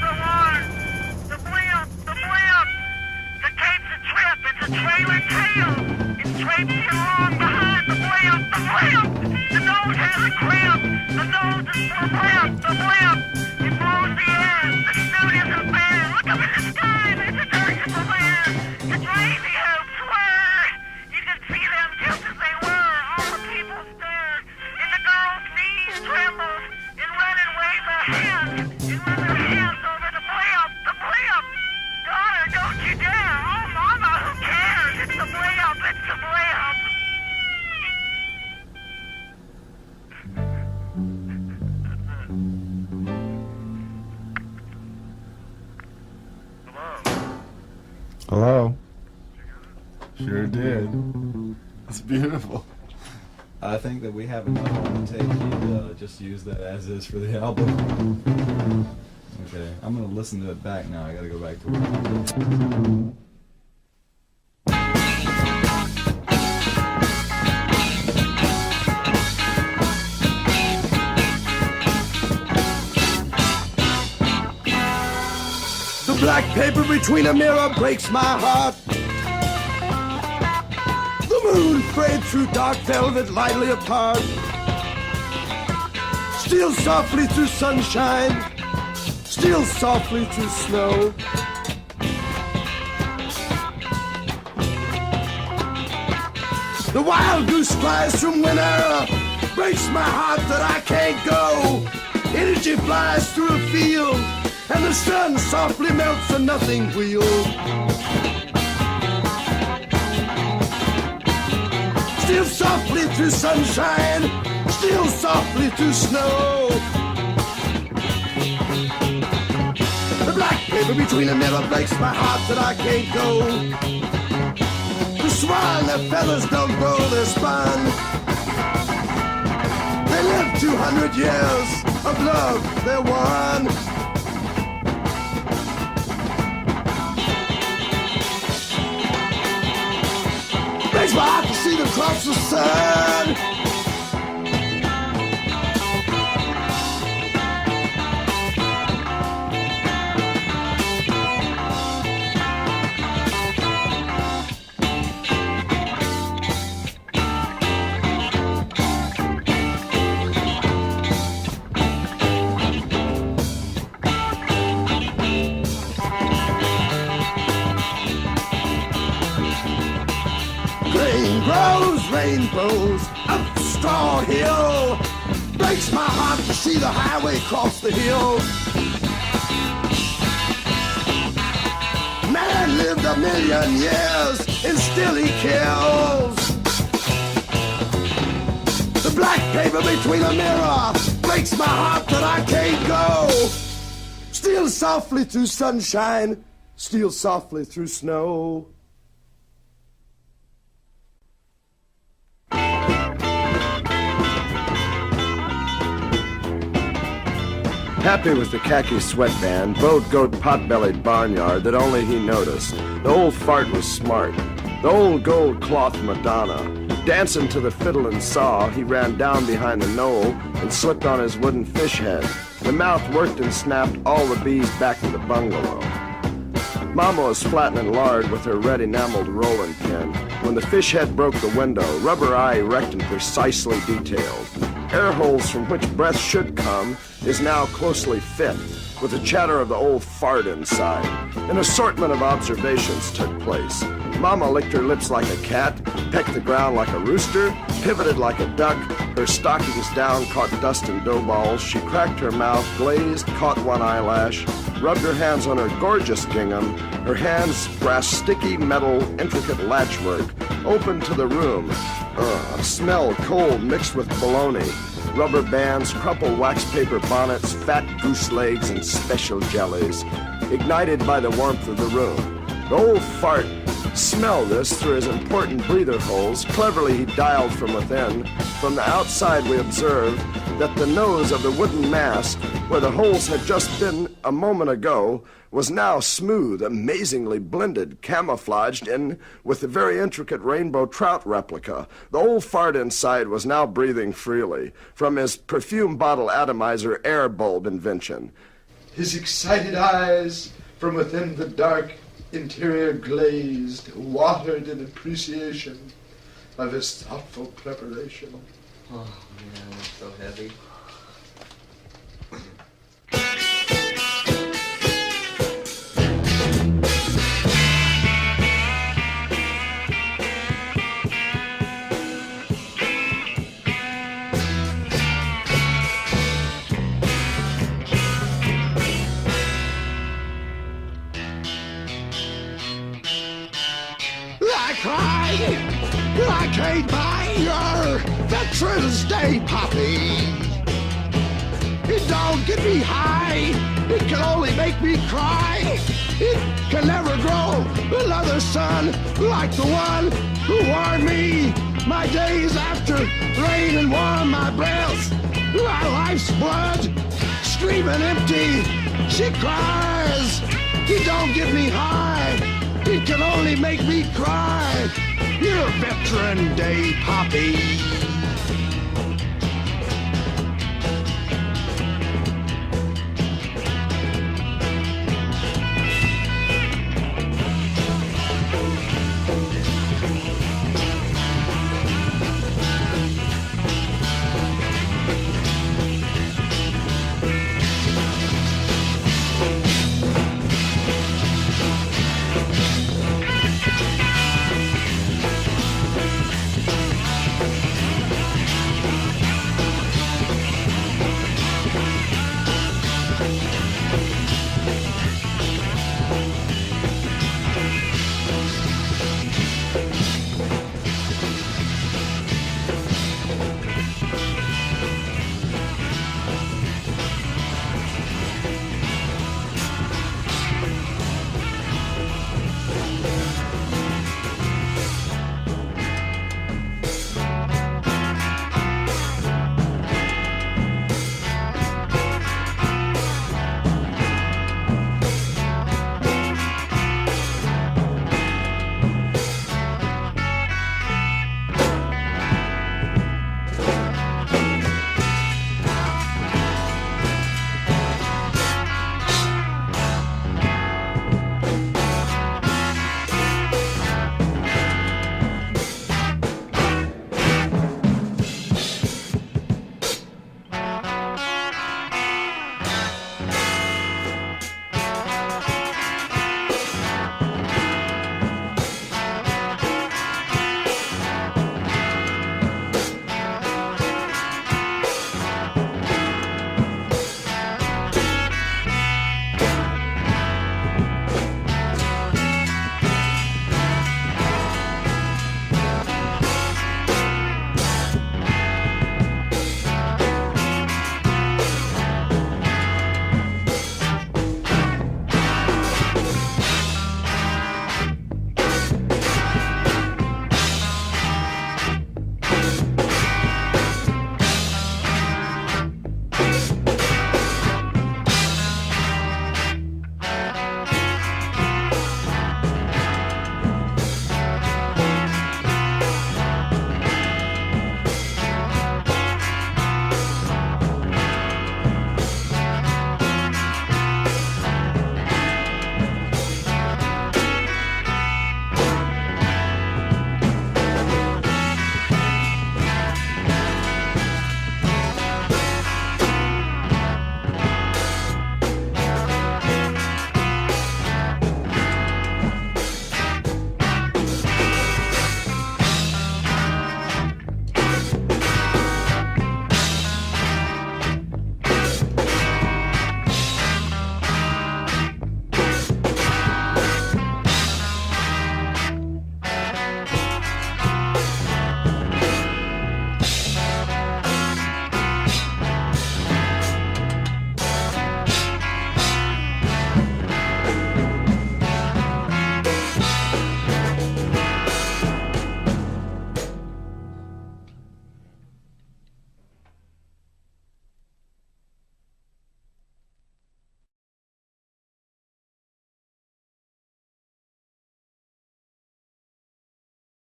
the one. The blimp, the tape's a trip, it's a trailer tail. It traipses along behind. The blimp! It blows the air! The snoot isn't fair! Look up in the sky! There's a dark as the land! It's raining, I swear! You can see them just as they were! All the people stare! And the girl's knees tremble! And run and wave a hand! And run their hands over the blimp! The blimp! Daughter, don't you dare! Oh, Mama, who cares? It's the blimp! It's the blimp! Hello? Sure did. It's beautiful. I think that we have enough on the tape. You'd just use that as is for the album. Okay, I'm going to listen to it back now. I got to go back to work. The black paper between a mirror breaks my heart. The moon frayed through dark velvet lightly apart. Steal softly through sunshine, steal softly through snow. The wild goose flies from winter, breaks my heart that I can't go. Energy flies through a field, and the sun softly melts a nothing wheel. Steal softly through sunshine, steal softly through snow. The black paper between a mirror breaks my heart that I can't go. The swan, their feathers don't grow, they're spun. They live 200 years of love, they're one. Breaks my heart to see them cross the sun. Rainbows up Straw Hill. Breaks my heart to see the highway cross the hill. Man lived 1,000,000 years and still he kills. The black paper between a mirror breaks my heart that I can't go. Steal softly through sunshine, steal softly through snow. Happy was the khaki sweatband, bowed goat pot-bellied barnyard that only he noticed. The old fart was smart. The old gold cloth Madonna. Dancing to the fiddle and saw, he ran down behind the knoll and slipped on his wooden fish head. The mouth worked and snapped all the bees back to the bungalow. Mama was flattening lard with her red enameled rolling pin when the fish head broke the window, rubber eye erect and precisely detailed. Air holes from which breath should come is now closely fit, with the chatter of the old fart inside. An assortment of observations took place. Mama licked her lips like a cat, pecked the ground like a rooster, pivoted like a duck, her stockings down caught dust and dough balls, she cracked her mouth, glazed, caught one eyelash, rubbed her hands on her gorgeous gingham, her hands grasped sticky metal, intricate latchwork, opened to the room. Smell cold mixed with bologna, rubber bands, crumpled wax paper bonnets, fat goose legs, and special jellies, ignited by the warmth of the room. The old fart smelled this through his important breather holes. Cleverly he dialed from within. From the outside we observed that the nose of the wooden mask, where the holes had just been a moment ago, was now smooth, amazingly blended, camouflaged in with the very intricate rainbow trout replica. The old fart inside was now breathing freely from his perfume bottle atomizer air bulb invention. His excited eyes from within the dark interior glazed, watered in appreciation of his thoughtful preparation. Oh, man, it's so heavy. Veterans Day Poppy. It don't get me high, it can only make me cry. It can never grow another sun like the one who warmed me. My days after rain and warm my breath, my life's blood screaming empty. She cries, it don't get me high, it can only make me cry. You're a Veteran Day Poppy.